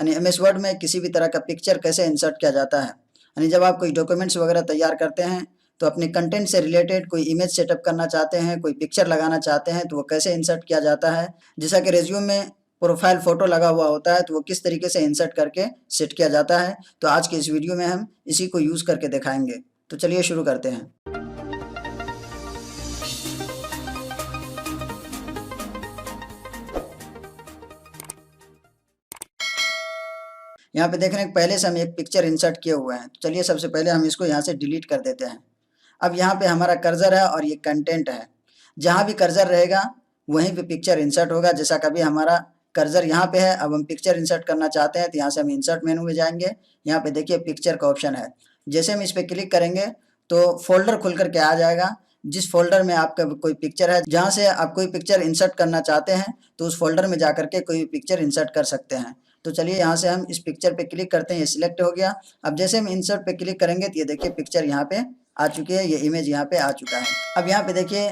यानी MS word में किसी भी तरह का पिक्चर कैसे इंसर्ट किया जाता है। यानी जब आप कोई डॉक्यूमेंट्स वगैरह तैयार करते हैं तो अपने कंटेंट से रिलेटेड कोई इमेज सेटअप करना चाहते हैं, कोई पिक्चर लगाना चाहते हैं, तो वो कैसे इंसर्ट किया जाता है। जैसा कि रिज्यूम में प्रोफाइल फ़ोटो लगा हुआ होता है तो वो किस तरीके से इंसर्ट करके सेट किया जाता है। तो आज के इस वीडियो में हम इसी को यूज़ करके दिखाएंगे। तो चलिए शुरू करते हैं। यहाँ पे देख रहे हैं पहले से हम एक पिक्चर इंसर्ट किए हुए हैं। तो चलिए सबसे पहले हम इसको यहाँ से डिलीट कर देते हैं। अब यहाँ पे हमारा कर्सर है और ये कंटेंट है। जहाँ भी कर्सर रहेगा वहीं पे पिक्चर इंसर्ट होगा। जैसा कभी हमारा कर्सर यहाँ पे है, अब हम पिक्चर इंसर्ट करना चाहते हैं तो यहाँ से हम इंसर्ट मेनू में जाएंगे। यहाँ पे देखिए पिक्चर का ऑप्शन है। जैसे हम इस पर क्लिक करेंगे तो फोल्डर खुल करके आ जाएगा। जिस फोल्डर में आपका कोई पिक्चर है, जहाँ से आप कोई पिक्चर इंसर्ट करना चाहते हैं तो उस फोल्डर में जा करके कोई पिक्चर इंसर्ट कर सकते हैं। तो चलिए यहाँ से हम इस पिक्चर पे क्लिक करते हैं, ये सिलेक्ट हो गया। अब जैसे हम इंसर्ट पे क्लिक करेंगे तो ये देखिए पिक्चर यहाँ पे आ चुकी है, ये इमेज यहाँ पे आ चुका है। अब यहाँ पे देखिए